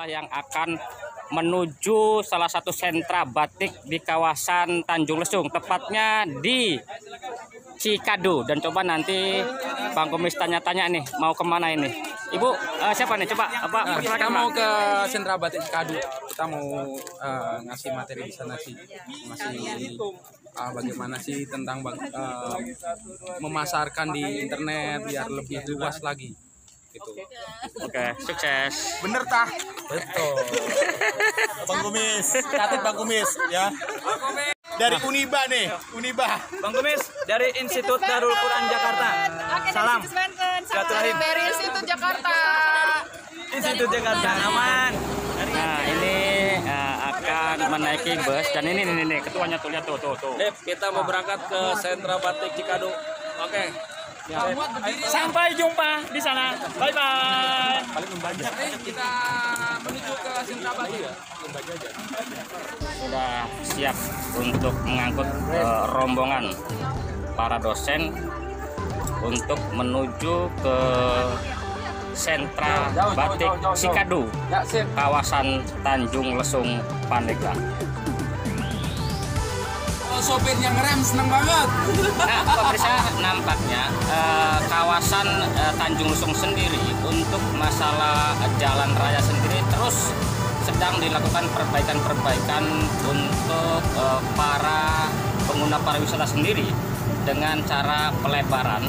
adalah yang akan menuju salah satu sentra batik di kawasan Tanjung Lesung, tepatnya di Cikadu. Dan coba nanti Bang Kumis tanya-tanya nih mau kemana ini. Ibu siapa nih? Coba apa? Kita mau ke sentra batik Cikadu. Kita mau ngasih materi di sana sih, ngasih bagaimana sih tentang memasarkan di internet biar lebih luas lagi. Gitu. Oke, sukses. Bener tah? Betul. Bang Kumis, catat Bang Kumis ya. Dari Uniba nih, Uniba. Bang Kumis dari Institut Darul Quran Jakarta. Salam. Silaturahim. Dari Institut Jakarta. Institut Jakarta aman. Nah, ini akan menaiki bus dan ini ketuanya tuh lihat tuh. Dep, kita mau berangkat ke sentra batik Cikadu. Oke. Sampai jumpa di sana. Bye bye. Kita menuju ke sentra batik. Sudah siap untuk mengangkut rombongan para dosen untuk menuju ke sentra batik Cikadu, kawasan Tanjung Lesung, Pandeglang. Sopirnya ngerem seneng banget. Nah, pemirsa, nampaknya kawasan Tanjung Lesung sendiri untuk masalah jalan raya sendiri terus sedang dilakukan perbaikan untuk para pengguna pariwisata sendiri dengan cara pelebaran.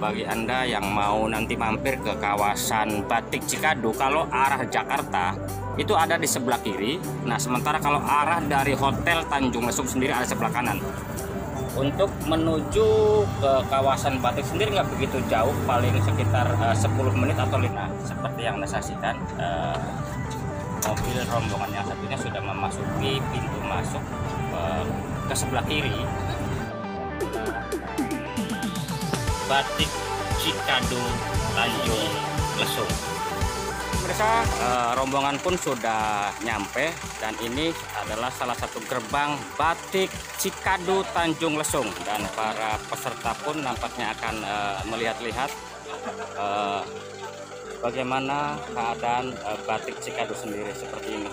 Bagi Anda yang mau nanti mampir ke kawasan batik Cikadu, kalau arah Jakarta itu ada di sebelah kiri. Nah, sementara kalau arah dari Hotel Tanjung Lesung sendiri ada sebelah kanan. Untuk menuju ke kawasan batik sendiri nggak begitu jauh, paling sekitar 10 menit atau 5. Seperti yang Anda saksikan, mobil rombongan yang satunya sudah memasuki pintu masuk ke sebelah kiri. Batik Cikadu Tanjung Lesung. Pemirsa, rombongan pun sudah nyampe dan ini adalah salah satu gerbang batik Cikadu Tanjung Lesung, dan para peserta pun nampaknya akan melihat-lihat bagaimana keadaan batik Cikadu sendiri seperti ini.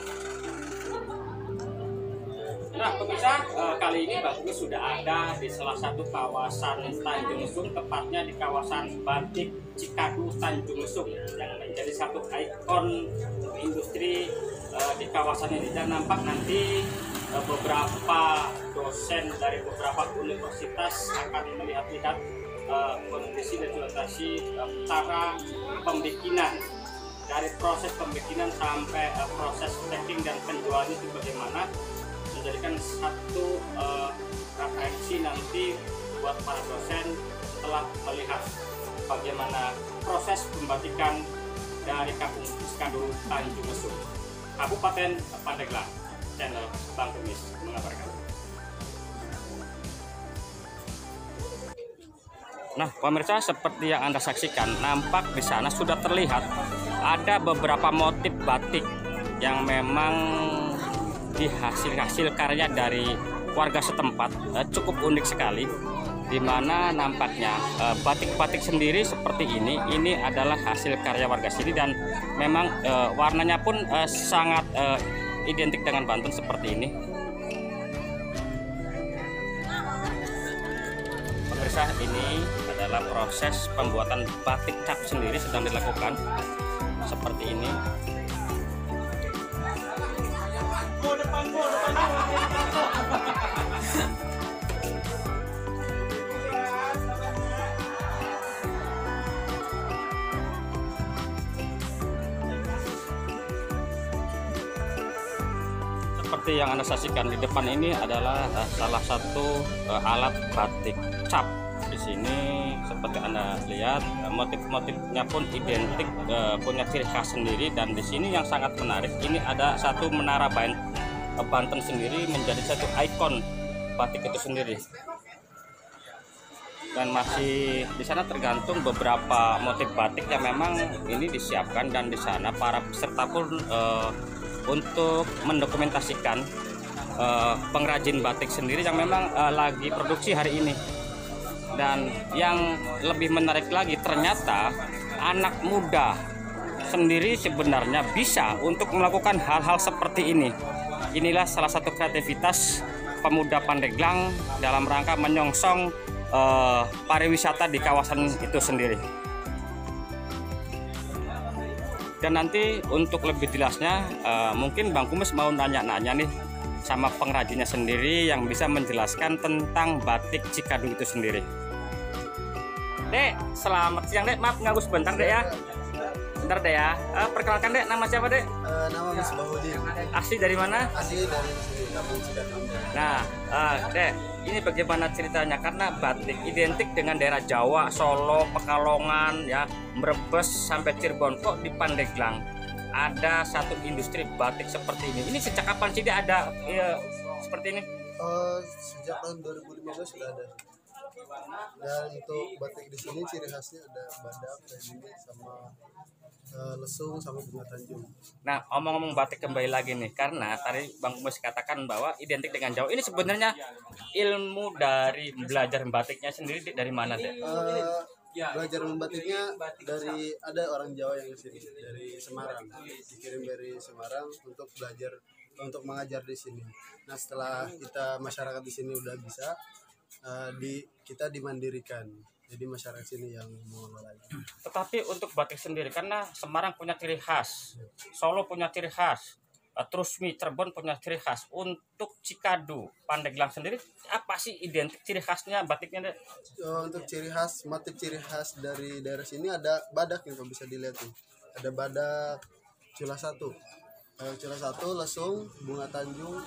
Nah, pemirsa, kali ini Bang Kumis sudah ada di salah satu kawasan Tanjung Lesung, tepatnya di kawasan batik Cikadu Tanjung Lesung yang menjadi satu ikon industri di kawasan ini. Dan nampak nanti beberapa dosen dari beberapa universitas akan melihat-lihat kondisi dan dokumentasi cara pembikinan, dari proses pembikinan sampai proses packing dan penjualan itu bagaimana, menjadikan satu referensi nanti buat para dosen setelah melihat bagaimana proses pembatikan dari Kampung Cikadu Tanjung Lesung, Kabupaten Pandeglang. Channel Bang Kumis mengabarkan. Nah, pemirsa, seperti yang Anda saksikan, nampak di sana sudah terlihat ada beberapa motif batik yang memang hasil karya dari warga setempat, cukup unik sekali, di mana nampaknya batik-batik sendiri seperti ini adalah hasil karya warga sini, dan memang warnanya pun sangat identik dengan Banten seperti ini. Pemirsa, ini adalah proses pembuatan batik cap sendiri sedang dilakukan seperti ini. Seperti yang Anda saksikan di depan ini adalah salah satu alat batik cap. Di sini seperti Anda lihat, motif-motifnya pun identik, punya ciri khas sendiri. Dan di sini yang sangat menarik, ini ada satu menara Banten sendiri menjadi satu ikon batik itu sendiri. Dan masih di sana tergantung beberapa motif batik yang memang ini disiapkan, dan di sana para peserta pun untuk mendokumentasikan pengrajin batik sendiri yang memang lagi produksi hari ini. Dan yang lebih menarik lagi, ternyata anak muda sendiri sebenarnya bisa untuk melakukan hal-hal seperti ini. Inilah salah satu kreativitas pemuda Pandeglang dalam rangka menyongsong pariwisata di kawasan itu sendiri. Dan nanti untuk lebih jelasnya mungkin Bang Kumis mau nanya-nanya nih sama pengrajinnya sendiri yang bisa menjelaskan tentang batik Cikadu itu sendiri. Dek, selamat siang Dek, maaf ganggu sebentar Dek ya. Bentar Dek ya, perkenalkan Dek, nama siapa Dek? Nama Mas Bahudin. Asli dari mana? Asli dari sini, Kampung Cikadu. Nah, Dek, ini bagaimana ceritanya? Karena batik identik dengan daerah Jawa, Solo, Pekalongan, ya, Brebes sampai Cirebon. Kok di Pandeglang ada satu industri batik seperti ini? Ini sejak kapan sih dia ada seperti ini? Sejak tahun 2015 sudah ada. Dan untuk batik di sini ciri khasnya ada badak kayak gini sama lesung sama bunga tanjung. Nah, omong-omong batik kembali lagi nih, karena tadi Bang Kumis katakan bahwa identik dengan Jawa. Ini sebenarnya ilmu dari belajar batiknya sendiri dari mana deh? Belajar membatiknya dari ada orang Jawa yang di sini dari Semarang, dikirim dari Semarang untuk belajar untuk mengajar di sini. Nah, setelah kita masyarakat di sini udah bisa kita dimandirikan, jadi masyarakat sini yang mengelolanya. Tetapi untuk batik sendiri, karena Semarang punya ciri khas, Solo punya ciri khas, terus Cirebon punya ciri khas. Untuk Cikadu Pandeglang sendiri, apa sih identik ciri khasnya batiknya? Untuk ciri khas, motif ciri khas dari daerah sini ada badak yang bisa dilihat nih. Ada badak, cula satu, lesung, bunga tanjung,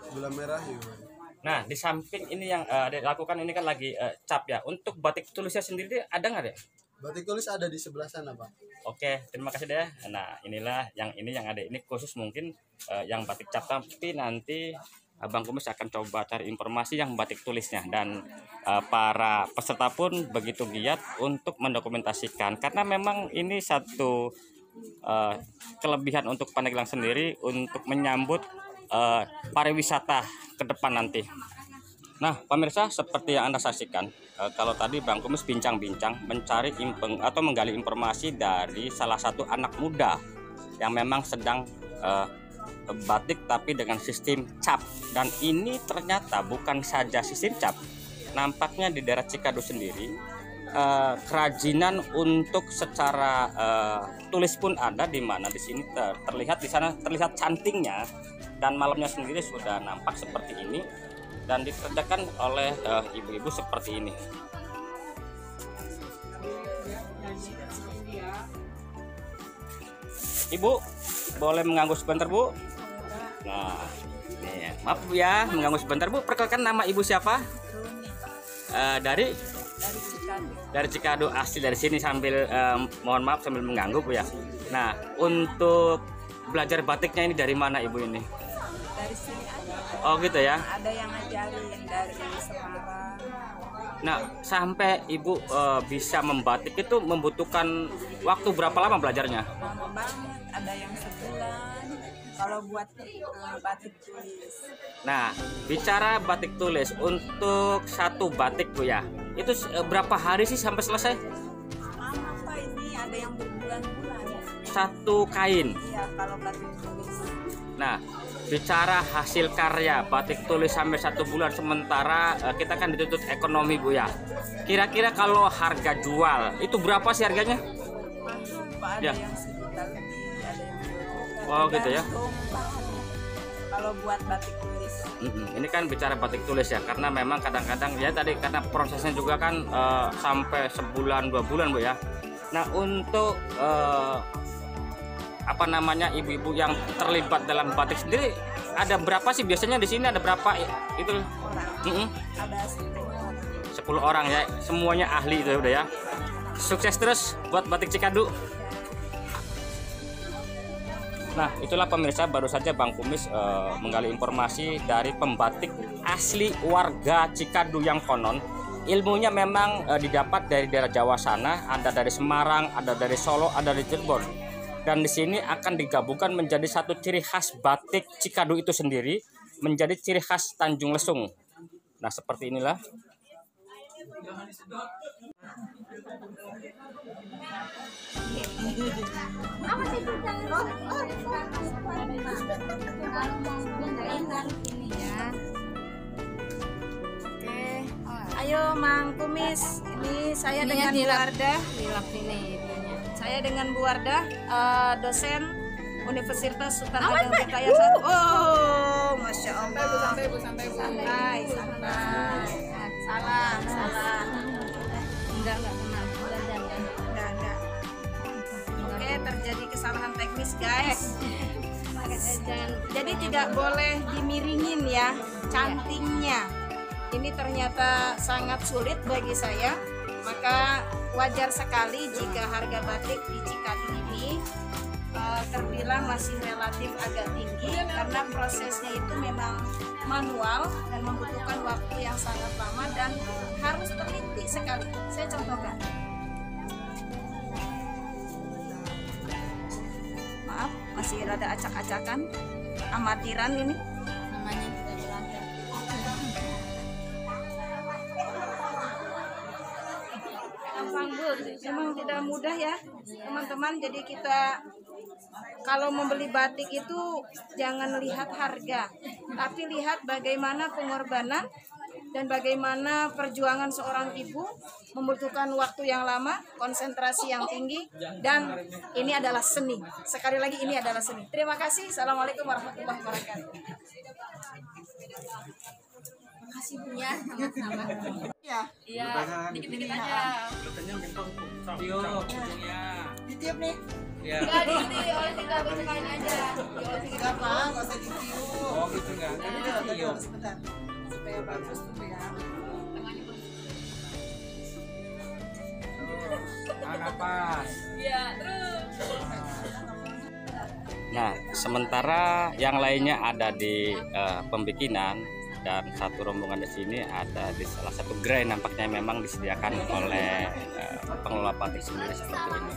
gula merah juga. Nah, di samping ini yang dilakukan ini kan lagi cap ya. Untuk batik tulisnya sendiri ada nggak deh? Batik tulis ada di sebelah sana, Pak. Oke, terima kasih deh. Nah, inilah yang ada ini khusus mungkin yang batik cap, tapi nanti Abang Kumis akan coba cari informasi yang batik tulisnya, dan para peserta pun begitu giat untuk mendokumentasikan, karena memang ini satu kelebihan untuk Pandeglang sendiri untuk menyambut pariwisata ke depan nanti. Nah, pemirsa, seperti yang Anda saksikan, kalau tadi Bang Kumis bincang-bincang mencari atau menggali informasi dari salah satu anak muda yang memang sedang batik tapi dengan sistem cap. Dan ini ternyata bukan saja sistem cap. Nampaknya di daerah Cikadu sendiri kerajinan untuk secara tulis pun ada, di mana di sini terlihat di sana terlihat cantingnya, dan malamnya sendiri sudah nampak seperti ini dan dikerjakan oleh ibu-ibu seperti ini. Ibu, boleh mengganggu sebentar, Bu? Nah, nih, maaf Bu ya, mengganggu sebentar, Bu. Perkenalkan, nama Ibu siapa? Dari Cikadu, asli dari sini, sambil mohon maaf sambil mengganggu Bu ya. Nah, untuk belajar batiknya ini dari mana Ibu ini? Dari sini ada. Oh gitu ya. Ada yang ngajarin dari Semarang. Nah, sampai Ibu bisa membatik itu membutuhkan waktu berapa lama belajarnya? Lama banget, ada yang sebulan. Kalau buat batik tulis. Nah, bicara batik tulis, untuk satu batik Bu ya, itu berapa hari sih sampai selesai? Lama Pak, ini ada yang berbulan-bulan. Satu kain. Iya, kalau batik tulis. Nah, bicara hasil karya batik tulis sampai 1 bulan, sementara kita kan dituntut ekonomi Bu ya. Kira-kira kalau harga jual itu berapa sih harganya? Mahal Pak, ada Ya. yang sejuta lebih, ada yang 2 juta. Oh, gitu ya. Tergantung bahannya. Kalau buat batik tulis. Ini kan bicara batik tulis ya, karena memang kadang-kadang ya tadi karena prosesnya juga kan sampai sebulan 2 bulan Bu ya. Nah, untuk apa namanya ibu-ibu yang terlibat dalam batik sendiri ada berapa sih biasanya di sini, ada berapa itu? Ada 10 orang ya, semuanya ahli itu udah ya. Sukses terus buat batik Cikadu. Nah, itulah pemirsa, baru saja Bang Kumis menggali informasi dari pembatik asli warga Cikadu yang konon ilmunya memang didapat dari daerah Jawa sana, ada dari Semarang, ada dari Solo, ada dari Cirebon. Dan di sini akan digabungkan menjadi satu ciri khas batik Cikadu itu sendiri, menjadi ciri khas Tanjung Lesung. Nah, seperti inilah. Apa sih itu? Ini ya. Oke. Ayo Mang Kumis. Ini saya dengan Bu Wardah. Saya dengan Bu Wardah, dosen Universitas Sultan Ageng Berkaya 1. Oh, Masya Allah. Santai. Salah. Enggak kenal. Enggak. Oke, terjadi kesalahan teknis, guys. Jadi tidak boleh dimiringin ya cantingnya. Ini ternyata sangat sulit bagi saya. Maka wajar sekali jika harga batik di Cikadu ini terbilang masih relatif agak tinggi karena prosesnya itu memang manual dan membutuhkan waktu yang sangat lama dan harus teliti sekali. Saya contohkan. Maaf, masih rada acak-acakan, amatiran ini. Namanya sudah dilatih. Memang tidak mudah ya teman-teman. Jadi kita kalau membeli batik itu jangan lihat harga, tapi lihat bagaimana pengorbanan dan bagaimana perjuangan seorang ibu membutuhkan waktu yang lama, konsentrasi yang tinggi, dan ini adalah seni. Sekali lagi ini adalah seni. Terima kasih. Assalamualaikum warahmatullahi wabarakatuh. Makasih punya sama-sama. Iya, dikit-dikit aja. Ditiup nih. Iya. Enggak oleh tinggal bentukain aja. Enggak apa, enggak usah ditiup. Oh, gitu enggak. Jadi ditiup sebentar. Supaya bagus tuh ya. Tengahnya bagus. Napas. Iya, terus. Nah, sementara yang lainnya ada di pembikinan dan satu rombongan di sini ada di salah satu gerai, nampaknya memang disediakan oleh pengelola batik sendiri seperti ini.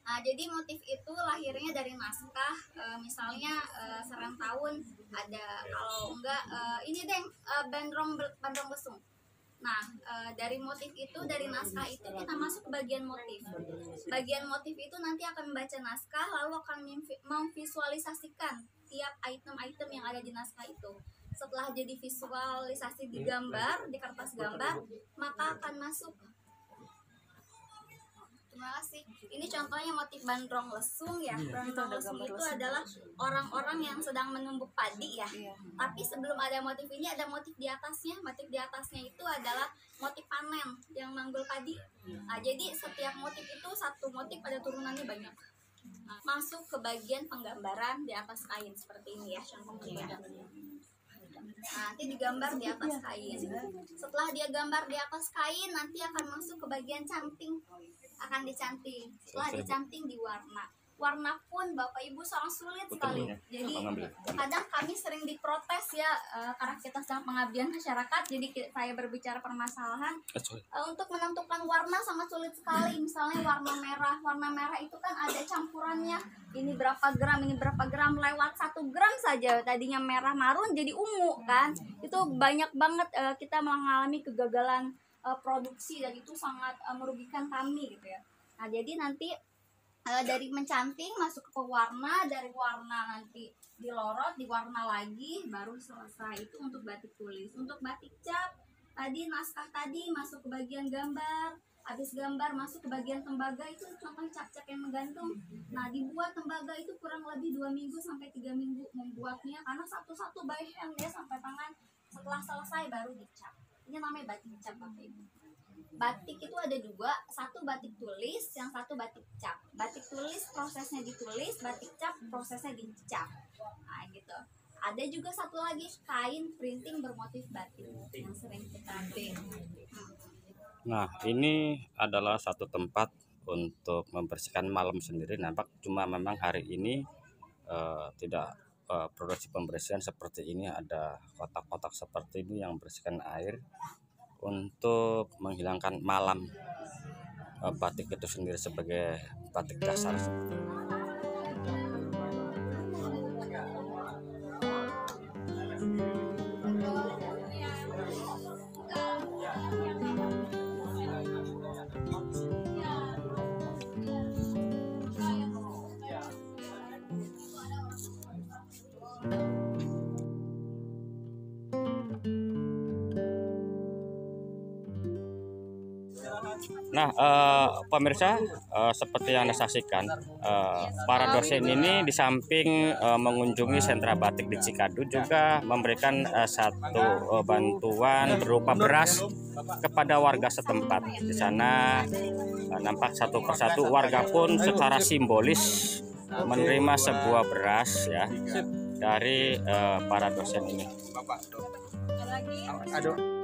Nah, jadi motif itu lahirnya dari naskah, misalnya serang tahun ada, kalau enggak ini deh bandrong lesung. Nah, dari motif itu, dari naskah itu kita masuk ke bagian motif. Bagian motif itu nanti akan membaca naskah, lalu akan memvisualisasikan tiap item-item yang ada di naskah itu. Setelah jadi visualisasi di gambar, di kertas gambar, maka akan masuk. Terima kasih. Ini contohnya motif bandrong lesung ya. Bandrong lesung itu adalah orang-orang yang sedang menumbuk padi ya. Tapi sebelum ada motif ini ada motif di atasnya. Motif di atasnya itu adalah motif panen yang manggul padi. Nah, jadi setiap motif itu satu motif pada turunannya banyak. Nah, masuk ke bagian penggambaran di atas kain seperti ini ya contohnya. Nanti digambar di atas kain. Setelah dia gambar di atas kain, nanti akan masuk ke bagian canting. Akan dicanting. Setelah dicanting diwarna. Warna pun Bapak Ibu sangat sulit sekali. Jadi kadang kami sering diprotes ya karena kita sedang pengabdian masyarakat. Jadi saya berbicara permasalahan untuk menentukan warna sangat sulit sekali. Misalnya warna merah. Warna merah itu kan ada campurannya. Ini berapa gram, lewat 1 gram saja tadinya merah marun jadi ungu kan. Itu banyak banget kita mengalami kegagalan produksi dan itu sangat merugikan kami gitu ya. Nah, jadi nanti dari mencanting masuk ke warna, dari warna nanti dilorot, diwarna lagi, baru selesai. Itu untuk batik tulis. Untuk batik cap, tadi naskah tadi masuk ke bagian gambar, habis gambar masuk ke bagian tembaga, itu contoh cap-cap yang menggantung. Nah, dibuat tembaga itu kurang lebih 2 minggu sampai 3 minggu membuatnya, karena satu-satu by hand ya sampai tangan. Setelah selesai baru dicap. Ini namanya batik cap, Bapak Ibu. Batik itu ada 2, satu batik tulis, yang satu batik cap. Batik tulis prosesnya ditulis, batik cap prosesnya dicap. Nah gitu. Ada juga satu lagi kain printing bermotif batik yang sering kita ambil. Nah, ini adalah satu tempat untuk membersihkan malam sendiri. Nampak cuma memang hari ini tidak produksi pembersihan seperti ini. Ada kotak-kotak seperti ini yang membersihkan air untuk menghilangkan malam batik itu sendiri sebagai batik dasar. Nah, pemirsa, seperti yang Anda saksikan, para dosen ini di samping mengunjungi sentra batik di Cikadu juga memberikan satu bantuan berupa beras kepada warga setempat. Di sana nampak satu persatu warga pun secara simbolis menerima sebuah beras ya dari para dosen ini. Aduh.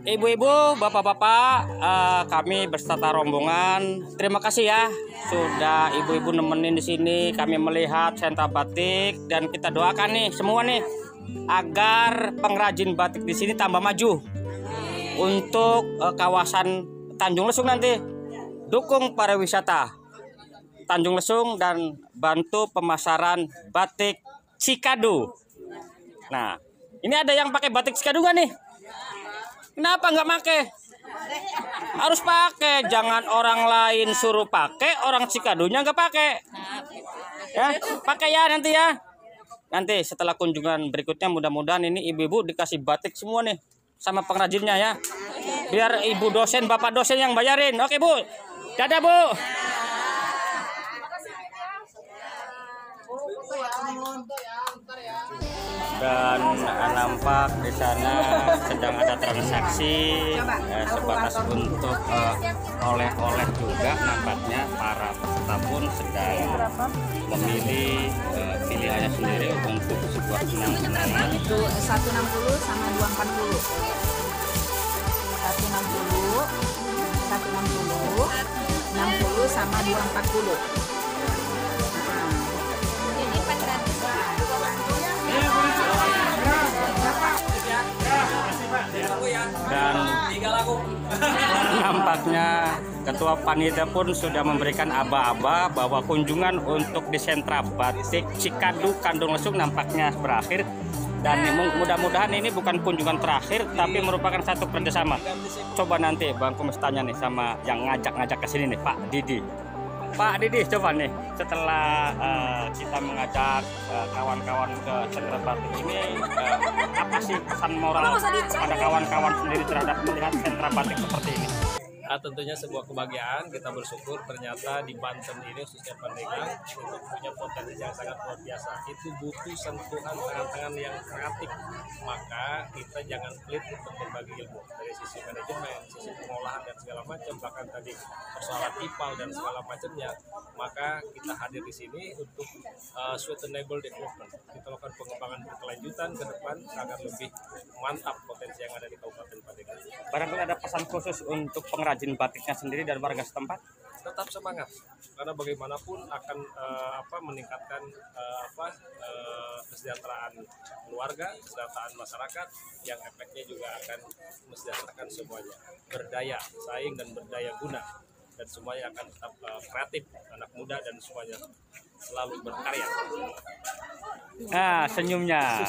Ibu-ibu, bapak-bapak, kami beserta rombongan, terima kasih ya sudah ibu-ibu nemenin di sini. Kami melihat sentra batik dan kita doakan nih semua nih agar pengrajin batik di sini tambah maju untuk kawasan Tanjung Lesung nanti. Dukung pariwisata Tanjung Lesung dan bantu pemasaran batik Cikadu. Nah, ini ada yang pakai batik Cikadu nggak nih? Kenapa nggak pakai? Harus pakai, jangan orang lain suruh pakai, orang Cikadunya nggak pakai. Ya, pakai ya nanti ya. Nanti setelah kunjungan berikutnya mudah-mudahan ini ibu-ibu dikasih batik semua nih sama pengrajinnya ya. Biar ibu dosen, bapak dosen yang bayarin. Oke Bu, dadah Bu. Dan nampak di sana sedang ada transaksi sebatas untuk oleh-oleh juga. Nampaknya para peserta pun sedang memilih pilihannya sendiri untuk sebuah senang-senangan. Itu 160 sama 240. 160, 60 sama 240. Jadi 400. Dan nampaknya ketua panitia pun sudah memberikan aba-aba bahwa kunjungan untuk di sentra batik Cikadu Kandung Lesung nampaknya berakhir. Dan mudah-mudahan ini bukan kunjungan terakhir, tapi merupakan satu kerjasama. Coba nanti Bang Kumis tanya nih sama yang ngajak-ngajak ke sini nih, Pak Didi. Pak Didi, coba nih setelah kita mengajak kawan-kawan ke sentra batik ini, apa sih pesan moral pada kawan-kawan sendiri terhadap melihat sentra batik seperti ini? Tentunya sebuah kebahagiaan, kita bersyukur ternyata di Banten ini khususnya Pandeglang itu punya potensi yang sangat luar biasa. Itu butuh sentuhan tangan-tangan yang kreatif, maka kita jangan pelit untuk berbagi ilmu dari sisi manajemen, sisi pengolahan dan segala macam, bahkan tadi persoalan IPAL dan segala macamnya. Maka kita hadir di sini untuk sustainable development. Kita lakukan pengembangan berkelanjutan ke depan agar lebih mantap potensi yang ada di Kabupaten Pandeglang. Barangkali ada pesan khusus untuk pengrajin batiknya sendiri dan warga setempat? Tetap semangat, karena bagaimanapun akan meningkatkan kesejahteraan keluarga, kesejahteraan masyarakat, yang efeknya juga akan mesejahterakan semuanya. Berdaya saing dan berdaya guna, dan semuanya akan tetap kreatif, anak muda dan semuanya selalu berkarya. Nah, senyumnya.